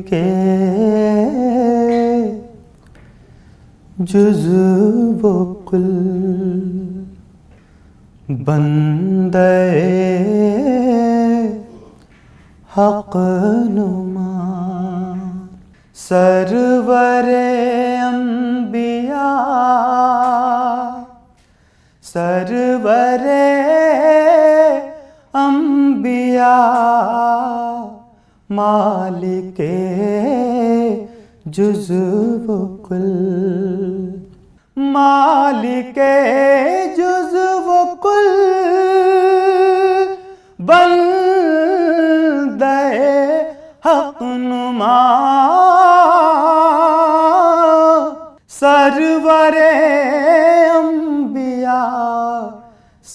के जुज़्व कुल बंदे हक़ नुमा सरवरे अंबिया सरवरे अंबिया मालिके जुज़्व कुल मालिके जुज़्व कुल बंदे हक़ नुमा सरवरे अंबिया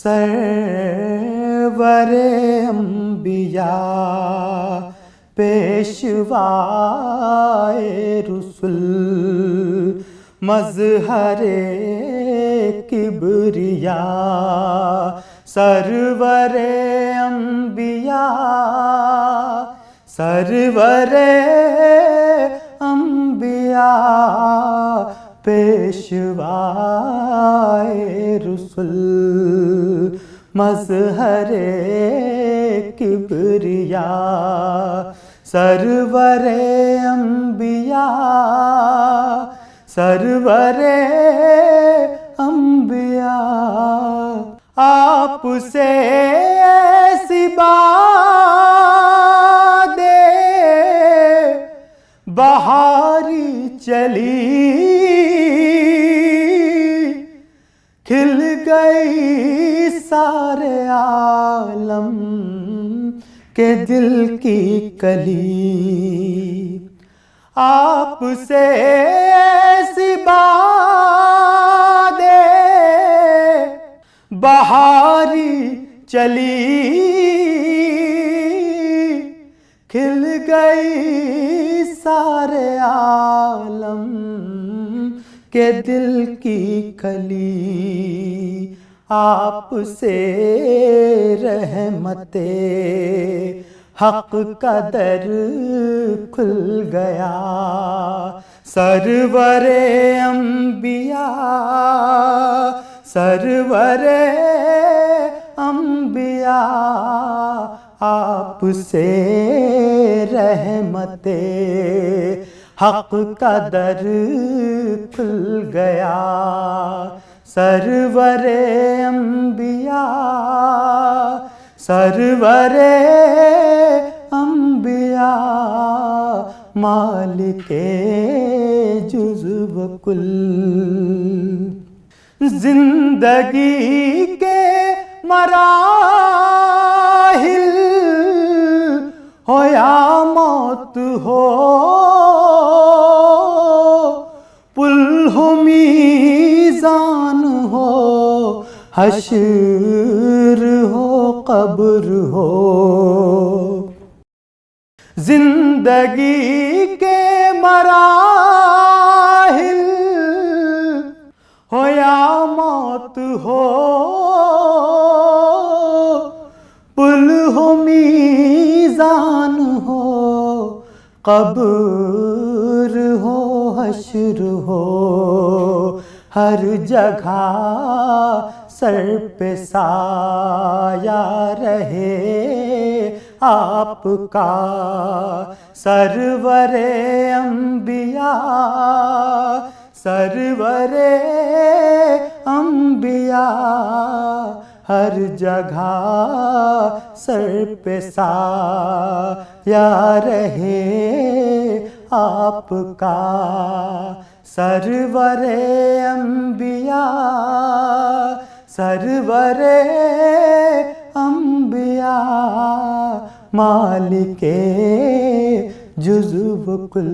सरवरे अंबिया पेशवाए रुसुल मज़हरे किबरिया सरवरे अंबिया सरवरे अंबिया पेशवाए रुसुल मज़हरे किबरिया सरवरे अंबिया सरवरे अंबिया आपसे ऐसी बादे बहारी चली खिल गई सारे आलम के दिल की कली आपसे ऐसी बादे बहारी चली खिल गई सारे आलम के दिल की कली आपसे रहमते हक़ का दर खुल गया सरवरे अंबिया सरवरे अंबिया आपसे रहमते हक़ का दर खुल गया सरवरे अंबिया सरवरे अंबिया मालिके जुज़्व कुल जिंदगी के मराहिल हो या मौत हो पुल हो मीज़ान हो हश्र हो कब्र हो जिंदगी के मराहिल हो या मौत हो पुल हो मीज़ान हो कब्र हो हश्र हो हर जगह सर पे साया रहे आपका सरवरे अंबिया सरवरे अंबिया हर जगह सर पे साया रहे आपका सरवरे अंबिया सरवरे अंबिया मालिके जुज़्व कुल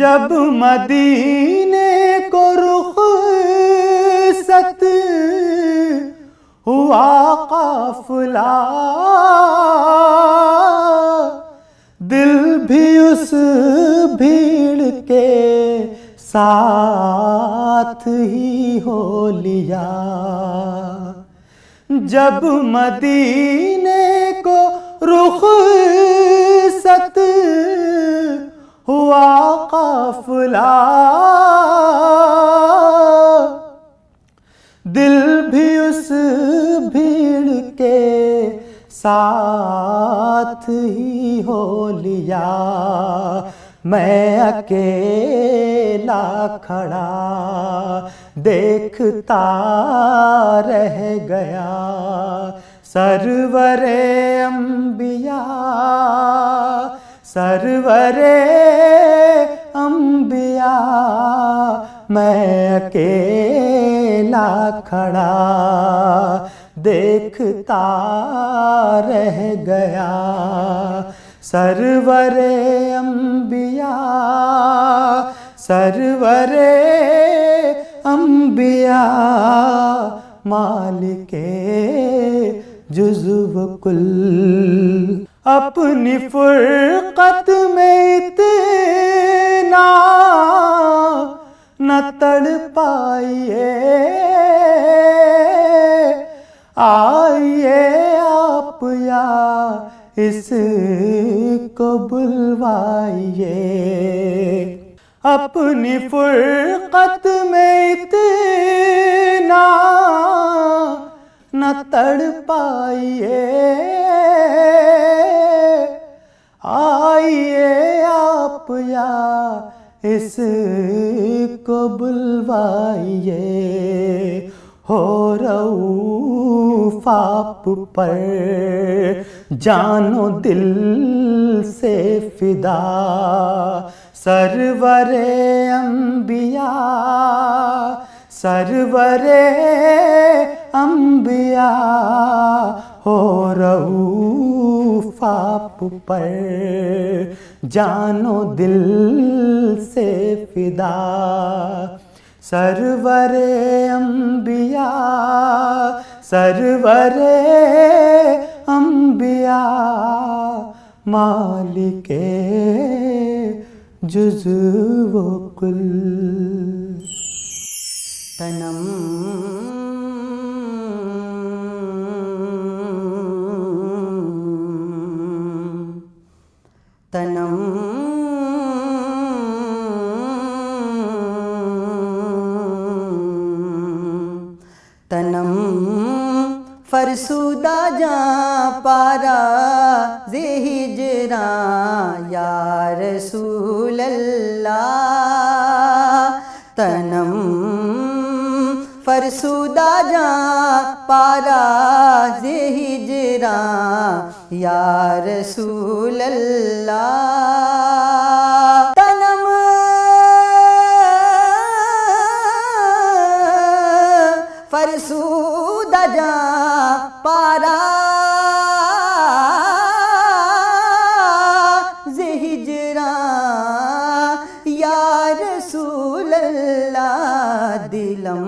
जब मदीने को रुख़सत हुआ काफ़िला दिल भी उस भीड़ के साथ ही हो लिया जब मदीने को रुख़सत साथ ही हो लिया, मैं अकेला खड़ा देखता रह गया। सरवरे अंबिया, सरवरे अंबिया, मैं अकेला खड़ा देखता रह गया। सरवरे अंबिया, सरवरे अंबिया, मालिके जुज़्व कुल। अपनी फुरक़त में इतना न तड़पाइए, आइए आप या इसको बुलवाइए। अपनी फुरक़त में इतना न तड़पाइए, आइए आप या इसको बुलवाइए। हो रऊफ़ आप पर जानो दिल से फिदा, सरवरे अंबिया, सरवरे अंबिया, हो रऊफ़ आप पर जानो दिल से फिदा। सरवरे अंबिया, सरवरे अंबिया, मालिके जुज़्व कुल। तनम तनम तनम फरसुदा जा पारा ज़े हिजरा या रसूल अल्लाह। तनम फरसुदा जा पारा ज़े हिजरा या रसूल अल्लाह। तनम फरसुदा जा पारा ज़े हिजरा या रसूल अल्लाह। दिलम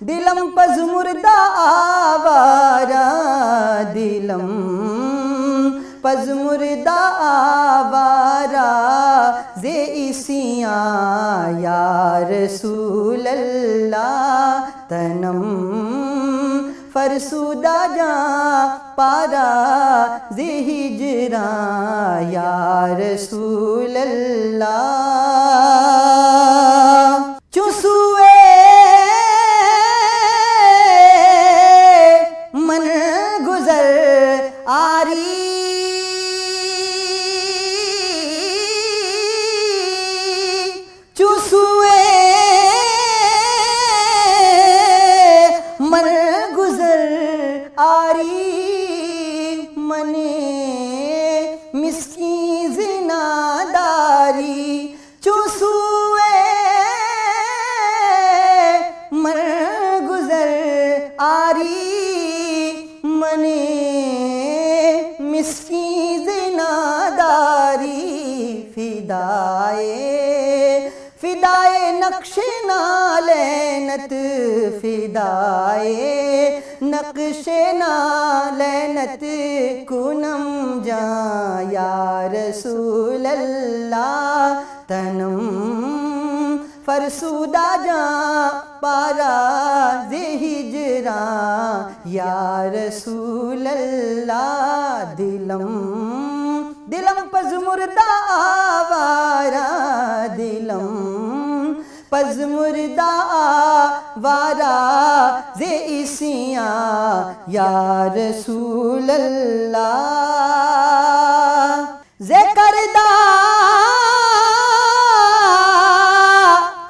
दिलम पज़ मुर्दा आवारा, दिलम पज़ मुर्दा आवारा ज़े इसियां या रसूल अल्लाह। तनम फरसुदा जा पारा ज़े हिजरा या रसूल अल्लाह। चुसुए मन गुज़र आरी, चुसुए मन गुज़र आरी, मने मिस्की ज़िनादारी। चुसुए मन गुज़र आरी, मने मिस्की ज़िनादारी। फिदाए फिदाए नक्शे नालैनत, फिदाए नक्शे नालैनत कुनम जा या रसूल अल्लाह। तनम फरसुदा जा पारा ज़े हिजरा या रसूल अल्लाह। दिलम दिलम पज़ मुर्दा आवारा, दिलम पज मुर्दा वारा जे इसियां या रसूल अल्लाह जे करदा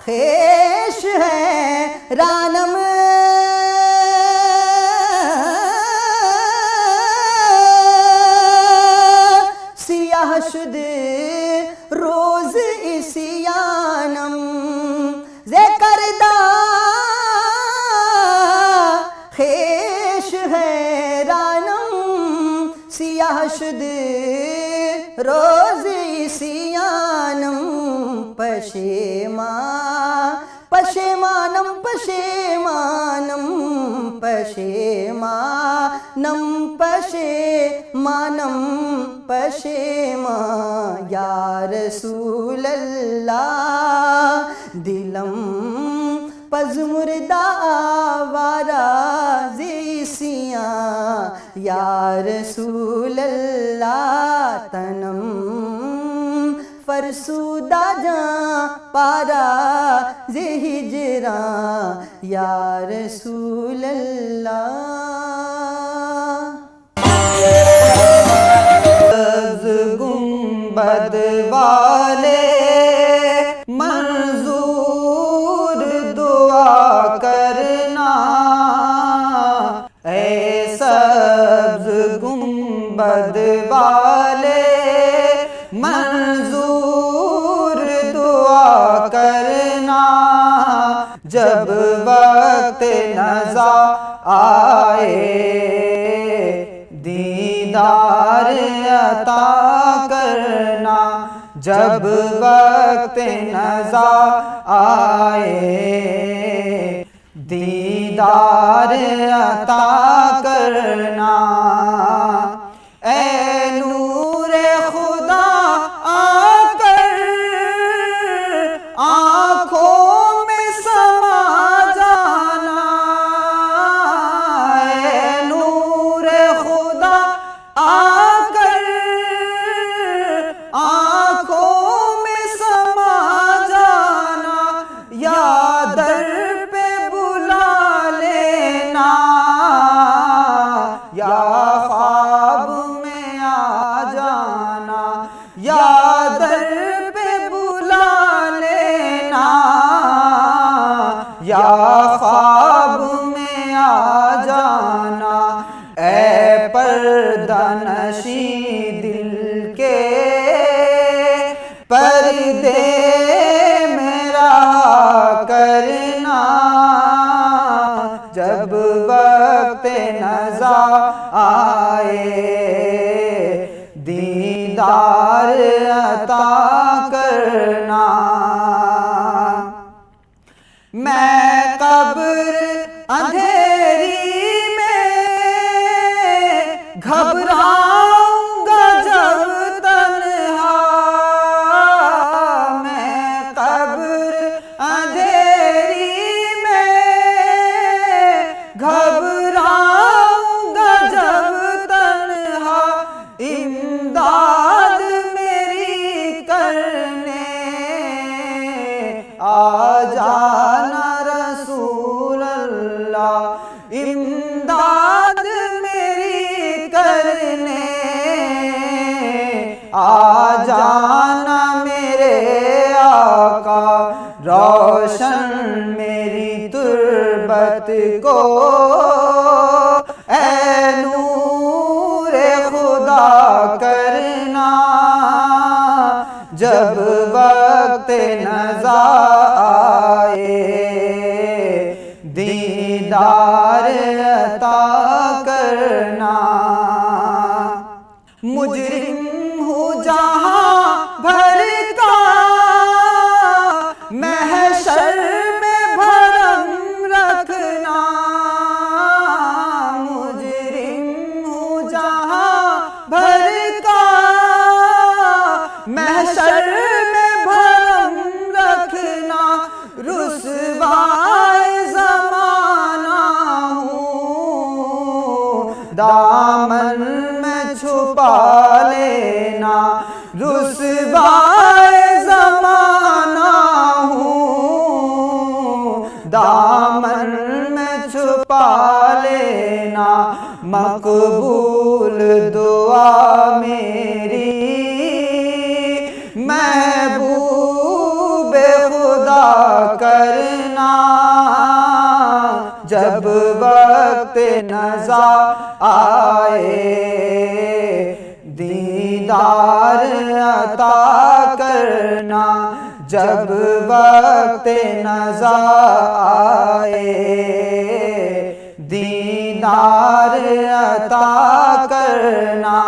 खेश है रानम सियाह शुद रोज इसियानम जे करदा खेश है रानम सियाह शुद रोज इसियानम पशेमानम पशेमानम पशेमानम पशेमानम पशेमा या रसूल अल्लाह दिलम पज मुर्दा वारा ज़िसियां या रसूल अल्लाह तनम फरसूदा जां पारा जे हिजरा या रसूल अल्लाह गुंबद वाले मंजूर दुआ करना ऐ सब्ज़ गुंबद वाले मंजूर दुआ करना जब वक्त नज़ा आए दीदार अता करना जब वक्त नज़ा आए दीदार अता करना ऐ नूरे खुदा आकर आँखों में समा जाना ऐ नूरे खुदा आकर आँखों में समा जाना या दर पे बुला लेना या ख्वाब में आ जाना या दर पे बुला लेना या ख्वाब में आ जाना ऐ पर्दानशी दिल के पर्दे मेरा करना जब वक्त नज़ा आए दीदार अता करना मैं कब्र अंधेरी में घबराऊंगा जब तन्हा मैं कब्र अंधेरी में घबराऊंगा जब तन्हा इमदाद मेरी करने आ जाना रसूल अल्लाह इमदाद मेरी करने आ जाना मेरे आका रोशन मेरी तुर्बत को ऐ नूरे खुदा करना जब वक्त नज़ा आए दीदार अता करना मुजरिम हूँ जहाँ भर का महशर में भरम रखना मुजरिम हूँ जहाँ भर का महशर में भरम रखना रुसवाए ज़माना हूँ दामन में छुपा लेना रुसवाए ज़माना हूँ मकबूल दुआ मेरी महबूब खुदा करना, जब वक्त नज़ा आए दीदार अता करना, जब वक्त नज़ा आए दीदार अता करना।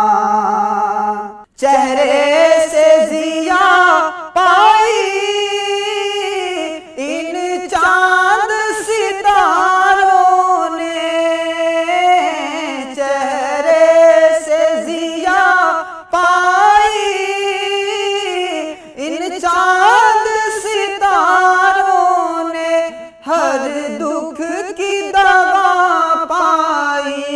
चेहरे से जिया पाई इन चांद सितारों ने, चेहरे से जिया पाई इन चांद सितारों ने, हर दुख की दवा पाई,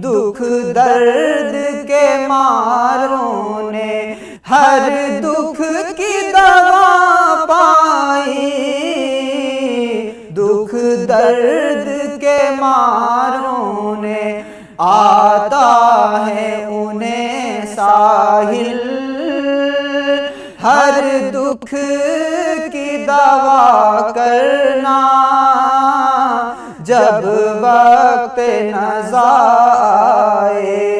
दुख दर्द के मारों ने हर दुख की दवा पाई, दुख दर्द के मारों ने। आता है उन्हें साहिल हर दुख की दवा करना, जब वक्त नज़ा आए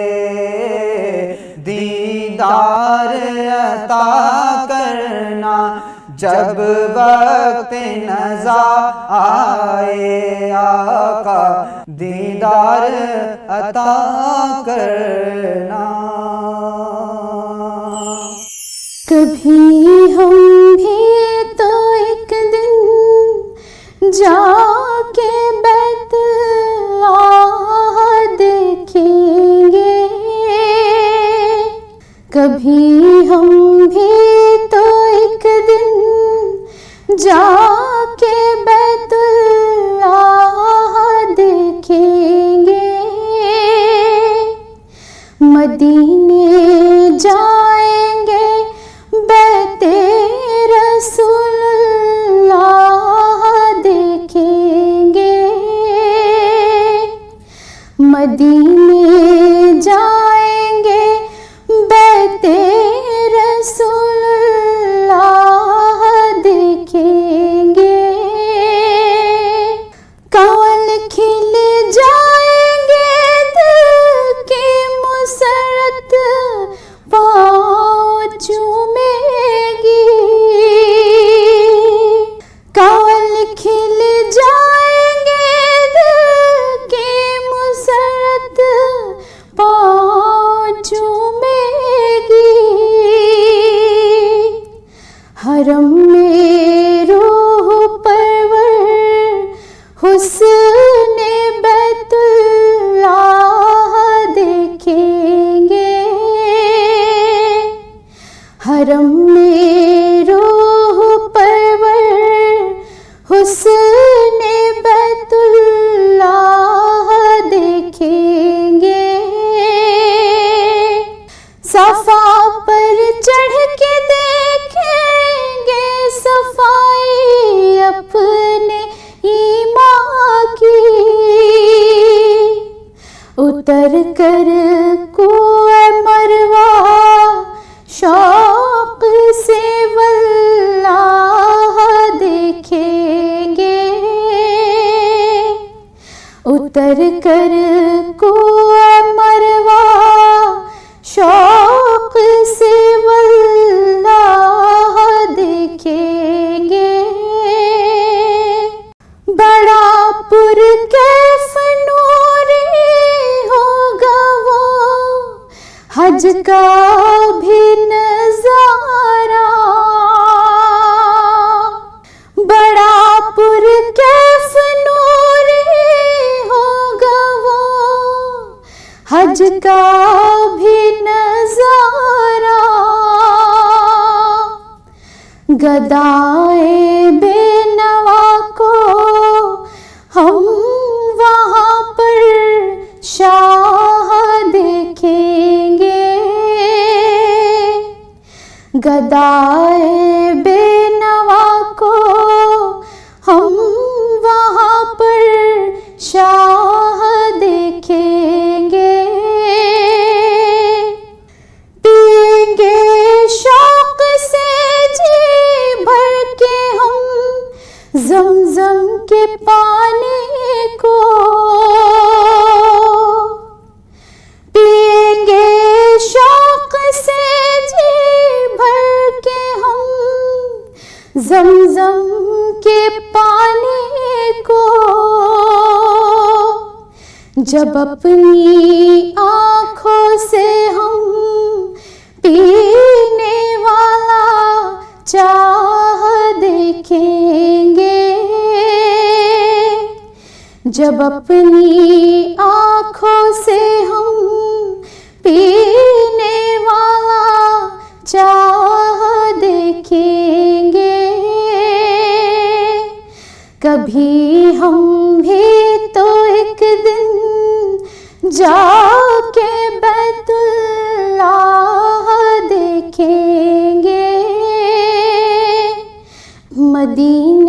दीदार अता करना, जब वक्त नज़ा आए आका दीदार अता करना। कभी हम भी तो एक दिन जाके बैतुल्लाह देखेंगे, कभी हम भी तो एक दिन जाके बैतुल्लाह देखेंगे, मदीने जाएंगे बैते रसूलुल्लाह देखेंगे, मदीने जाएंगे बैते रसूलुल्लाह देखेंगे, कमल खिल जाएंगे दिल की मुसरत पाँव चूमेगी, कमल खिल जाएंगे दिल की मुसरत पाँव चूमेगी, हरम में रूह परवर हुस्ने बैतुल्लाह देखेंगे, हरम में रूह परवर हुस्ने बैतुल्लाह देखेंगे, सफा पर चढ़ के देखेंगे सफाई अपने ईमान की, उतर कर कुएं मरवा शौक से वल्लाह देखेंगे, उतर कर कुएं मरवा शौक से वल्लाह देखेंगे, बड़ा पुरकैफ नूरी होगा वो हज का भी नजारा, बड़ा पुरकैफ नूरी होगा वो हज का भी नजारा, गदाए बेनवा को हम वहाँ पर शाह देखेंगे, गदाए बेनवा को हम वहाँ पर शाह देखेंगे, जब अपनी आँखों से हम पीने वाला चाह देखेंगे, जब अपनी आँखों से हम पीने वाला चाह देखेंगे, कभी हम भी तो एक दिन जाके बैतुल्लाह देखेंगे। मदीना